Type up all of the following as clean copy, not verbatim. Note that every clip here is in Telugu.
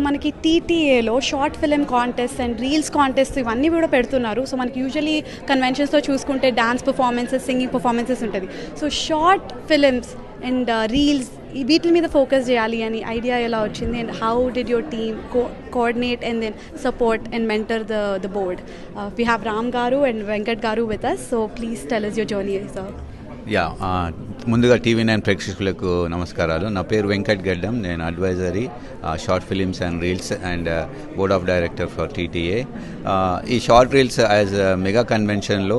మనకి టీటీఏలో short film contest and reels contest ఇవన్నీ కూడా పెడుతున్నారు. సో మనకి యూజువలీ కన్వెన్షన్స్లో చూసుకుంటే డాన్స్ పర్ఫార్మెన్సెస్, సింగింగ్ పర్ఫార్మెన్సెస్ ఉంటుంది. So short films and reels వీటి మీద ఫోకస్ చేయాలి అని ఐడియా ఎలా వచ్చింది, and how did your team coordinate and then support and mentor the board? We have Ram garu and Venkat garu with us, so please tell us your journey, sir. ముందుగా TV9 ప్రేక్షకులకు నమస్కారాలు. నా పేరు వెంకట్ గడ్డం. నేను advisory short films and reels and board of director for TTA. ఈ షార్ట్ రీల్స్ యాజ్ మెగా కన్వెన్షన్లో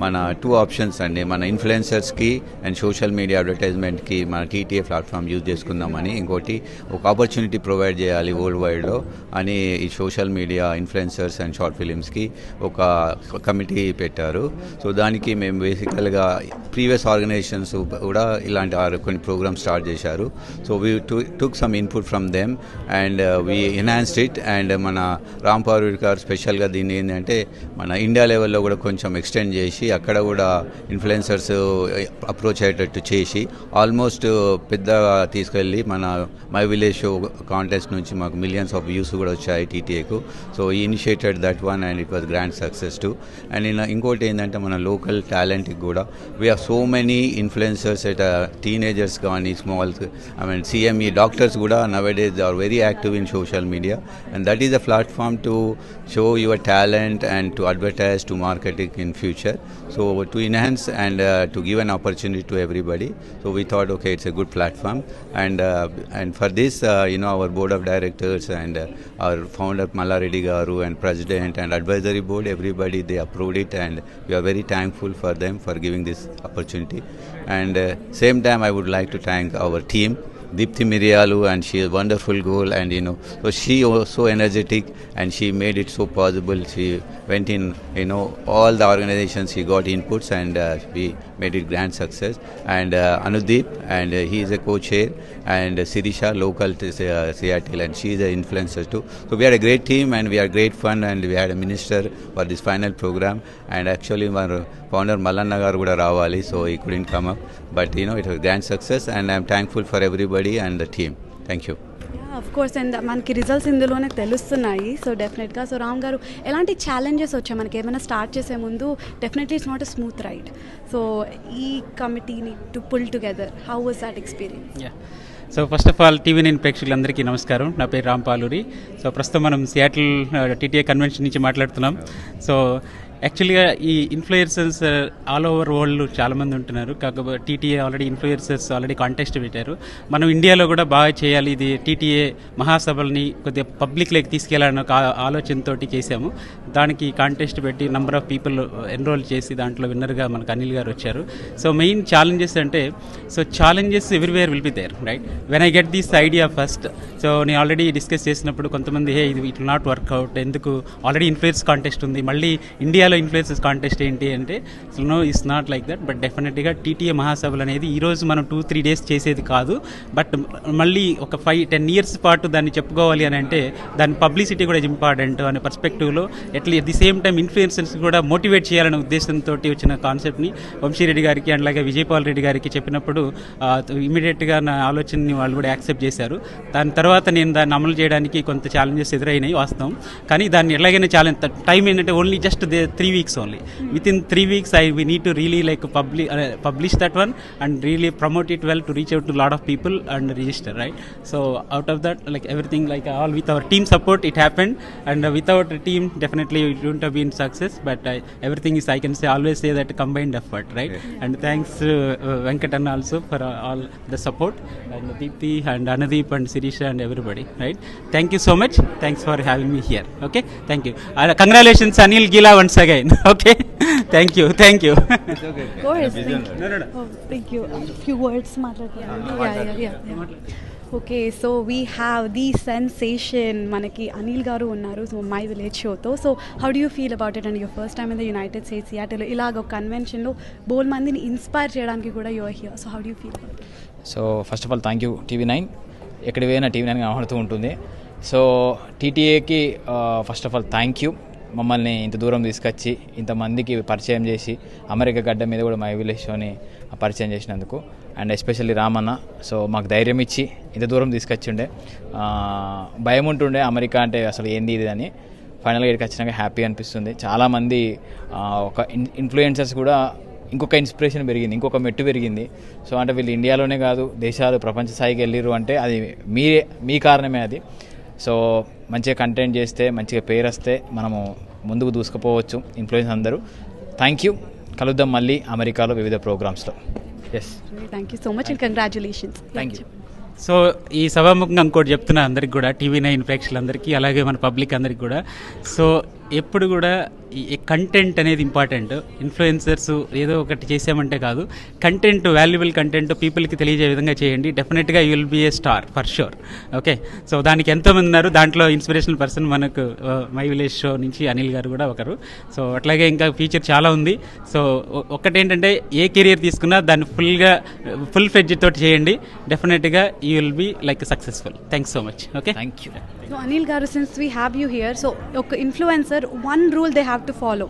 మన 2 ఆప్షన్స్ అండి. మన ఇన్ఫ్లుయెన్సర్స్కి అండ్ సోషల్ మీడియా అడ్వర్టైజ్మెంట్కి మన TTA ప్లాట్ఫామ్ యూజ్ చేసుకుందామని, ఇంకోటి ఒక ఆపర్చునిటీ ప్రొవైడ్ చేయాలి వరల్డ్ వైడ్లో అని ఈ social media influencers and short ఫిలిమ్స్కి ఒక కమిటీ పెట్టారు. సో దానికి మేము బేసికల్గా ప్రీవియస్ ఆర్గనైజేషన్స్ కూడా ఇలాంటి కొన్ని ప్రోగ్రామ్స్ స్టార్ట్ చేశారు. So we took some input from them and we enhanced it. And మన రామ్ పార్వీర్ గారు స్పెషల్గా దీన్ని ఏంటంటే మన ఇండియా లెవెల్లో కూడా కొంచెం ఎక్స్టెండ్ చేసి అక్కడ కూడా ఇన్ఫ్లుయెన్సర్స్ అప్రోచ్ అయ్యేటట్టు చేసి ఆల్మోస్ట్ పెద్దగా తీసుకెళ్ళి మన మై విలేజ్ షో కాంటెస్ట్ నుంచి మాకు మిలియన్స్ ఆఫ్ వ్యూస్ కూడా వచ్చాయి TTAకు. సో ఈ initiated that one and it was grand success to. And ఇంకోటి ఏంటంటే మన లోకల్ టాలెంట్కి కూడా we have so many influencers at teenagers కానీ స్మాల్ CME డాక్టర్స్ కూడా nowadays are very active in social media, and that is a platform to show your talent and to advertise, to marketing in future. So to enhance and to give an opportunity to everybody. So we thought, okay, it's a good platform, and for this our board of directors and our founder Malla Reddy garu and president and advisory board, everybody, they approved it, and we are very thankful for them for giving this opportunity. And same time I would like to thank our team, Deepthi Miriyalu, and she is a wonderful girl, and so she was so energetic and she made it so possible. She went in all the organizations, she got inputs, and we made it grand success. And Anudeep, and he is a co-chair, and Sirisha, local to Seattle, and she is an influencer too. So we had a great team and we had great fun, and we had a minister for this final program, and actually our founder Mallanna garu kuda ravali, so he couldn't come up, but it was a grand success, and I am thankful for everybody and the team. Thank you. Of course, and మనకి రిజల్ట్స్ ఇందులోనే తెలుస్తున్నాయి. సో డెఫినెట్గా, సో రామ్ గారు, ఎలాంటి ఛాలెంజెస్ వచ్చాయి మనకి ఏమైనా స్టార్ట్ చేసే ముందు? Definitely it's not a smooth ride. So ఈ కమిటీని to pull together, how was that experience? So first of all TV9 ప్రేక్షకులందరికీ నమస్కారం. నా పేరు రామ్ పాలూరి. సో ప్రస్తుతం మనం సియాటిల్ TTA కన్వెన్షన్ నుంచి మాట్లాడుతున్నాం. సో యాక్చువల్గా ఈ ఇన్ఫ్లుయెన్సర్స్ ఆల్ ఓవర్ వరల్డ్ చాలామంది ఉంటున్నారు. కాకపోతే TTA already influencers already contest పెట్టారు. మనం ఇండియాలో కూడా బాగా చేయాలి, ఇది TTA మహాసభల్ని కొద్దిగా పబ్లిక్లోకి తీసుకెళ్లాలని ఒక ఆలోచనతో చేశాము. దానికి కాంటెస్ట్ పెట్టి నెంబర్ ఆఫ్ పీపుల్ ఎన్రోల్ చేసి దాంట్లో విన్నర్గా మనకు అనిల్ గారు వచ్చారు. సో మెయిన్ ఛాలెంజెస్ అంటే, so challenges everywhere will be there, right? When I get this idea first, so నేను ఆల్రెడీ డిస్కస్ చేసినప్పుడు కొంతమంది ఇది ఇట్ విల్ నాట్ వర్క్అవుట్, ఎందుకు ఆల్రెడీ ఇన్ఫ్లుయెన్స్ కాంటెస్ట్ ఉంది, మళ్ళీ ఇండియాలో ఇన్ఫ్లుయెన్సెస్ కాంటెస్ట్ ఏంటి అంటే, so no it's not like that. But డెఫినెట్గా TTA మహాసభలు అనేది ఈరోజు మనం 2-3 డేస్ చేసేది కాదు, బట్ మళ్ళీ ఒక 5-10 ఇయర్స్ పాటు దాన్ని చెప్పుకోవాలి అని అంటే దాని పబ్లిసిటీ కూడా ఇంపార్టెంట్ అనే పర్స్పెక్టివ్లో, ఎట్లా at the same time influencers కూడా మోటివేట్ చేయాలనే ఉద్దేశంతో వచ్చిన కాన్సెప్ట్ని వంశీరెడ్డి గారికి అండ్ అలాగే విజయపాల్ రెడ్డి గారికి చెప్పినప్పుడు ఇమీడియట్గా నా ఆలోచనని వాళ్ళు కూడా యాక్సెప్ట్ చేశారు. దాని తర్వాత నేను దాన్ని అమలు చేయడానికి కొంత ఛాలెంజెస్ ఎదురైనాయి వాస్తవం, కానీ దాన్ని ఎలాగైనా ఛాలెంజ్ టైం ఏంటంటే only just 3 weeks only. Within 3 weeks we need to really publish that one and really promote it well to reach out to a lot of people and register, right? So out of that, everything, all with our team support it happened, and without the team definitely it wouldn't have been success, but everything is, I can say, always say that combined effort, right? Yeah. And thanks Venkatanna also for all the support, and Deepthi and Anudeep and Sirisha and everybody, right? Thank you so much. Thanks for having me here. Okay, thank you. Congratulations Anil Gila once again. Okay, thank you. It's okay. Of course, thank you. No. Oh, thank you. A few words yeah. Okay, so we have the sensation manaki Anil garu unnaru, so My Village show to. So how do you feel about it, and your first time in the United States, Seattle ilaga convention lo bol mandini inspire cheyadaniki kuda you are here, so how do you feel about it? So first of all, thank you TV9. ekkadi vena TV9 ga avarthu untundi. So TTA-కి first of all thank you. మమ్మల్ని ఇంత దూరం తీసుకొచ్చి ఇంతమందికి పరిచయం చేసి అమెరికా గడ్డ మీద కూడా మై విలేజ్ షోని పరిచయం చేసినందుకు. And especially Ramanna. సో మాకు ధైర్యం ఇచ్చి ఇంత దూరం తీసుకొచ్చిండే. భయం ఉంటుండే అమెరికా అంటే అసలు ఏంది ఇది అని. ఫైనల్గా ఇక్కడికి వచ్చినాక హ్యాపీ అనిపిస్తుంది. చాలామంది ఒక ఇన్ఫ్లుయెన్సర్స్ కూడా ఇంకొక ఇన్స్పిరేషన్ పెరిగింది, ఇంకొక మెట్టు పెరిగింది. సో అంటే వీళ్ళు ఇండియాలోనే కాదు దేశాలు ప్రపంచ స్థాయికి వెళ్ళిర్రు అంటే అది మీ కారణమే అది. సో మంచిగా కంటెంట్ చేస్తే మంచిగా పేరు వస్తే మనము ముందుకు దూసుకుపోవచ్చు ఇన్ఫ్లుయెన్స్ అందరూ. Thank you. కలుద్దాం మళ్ళీ అమెరికాలో వివిధ ప్రోగ్రామ్స్లో. Yes, thank you so much and congratulations. Thank you. So ఈ సభాముఖంగా ఇంకోటి చెప్తున్నా అందరికి కూడా, TV9 ప్రేక్షకులందరికీ అలాగే మన పబ్లిక్ అందరికి కూడా. సో ఎప్పుడు కూడా ఈ కంటెంట్ అనేది ఇంపార్టెంట్. ఇన్ఫ్లుయెన్సర్స్ ఏదో ఒకటి చేసామంటే కాదు, కంటెంట్, వాల్యుబుల్ కంటెంట్ పీపుల్కి తెలియజే విధంగా చేయండి. డెఫినెట్గా you will be a star for sure. Okay, so దానికి ఎంతోమంది ఉన్నారు. దాంట్లో ఇన్స్పిరేషనల్ పర్సన్ మనకు మై విలేజ్ షో నుంచి అనిల్ గారు కూడా ఒకరు. సో అట్లాగే ఇంకా ఫ్యూచర్ చాలా ఉంది. సో ఒకటేంటంటే ఏ కెరియర్ తీసుకున్నా దాన్ని ఫుల్ ఫ్లెడ్జ్ తోటి చేయండి. డెఫినెట్గా you will be like successful. Thanks so much. Okay, thank you. So Anil garu, since we have you here, so okay, influencer, one rule they have to follow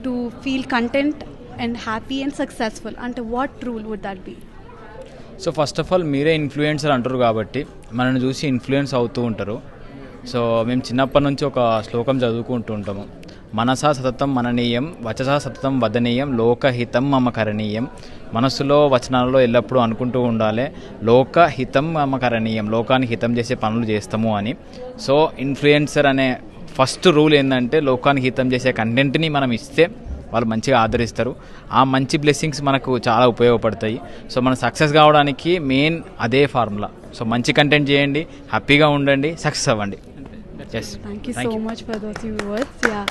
to feel content and happy and successful, and what rule would that be? So first of all మీరే ఇన్ఫ్లుయెన్సర్ అంటారు కాబట్టి మనల్ని చూసి ఇన్ఫ్లుయెన్స్ అవుతూ ఉంటారు. సో మేము చిన్నప్పటి నుంచి ఒక శ్లోకం చదువుకుంటూ ఉంటాము. మనసా సతతం మననీయం, వచసా సతతం వదనీయం, లోకహితం మమ కరణీయం. మనస్సులో వచనాలలో ఎల్లప్పుడూ అనుకుంటూ ఉండాలి లోకహితం మమ కరణీయం, లోకాన్ని హితం చేసే పనులు చేస్తాము అని. సో ఇన్ఫ్లుయెన్సర్ అనే ఫస్ట్ రూల్ ఏంటంటే లోకానికి హితం చేసే కంటెంట్ని మనం ఇస్తే వాళ్ళు మంచిగా ఆదరిస్తారు. ఆ మంచి బ్లెస్సింగ్స్ మనకు చాలా ఉపయోగపడతాయి. సో మనం సక్సెస్ కావడానికి మెయిన్ అదే ఫార్ములా. సో మంచి కంటెంట్ చేయండి, హ్యాపీగా ఉండండి, సక్సెస్ అవ్వండి. Yes. Thank you so much for those few words. Yeah.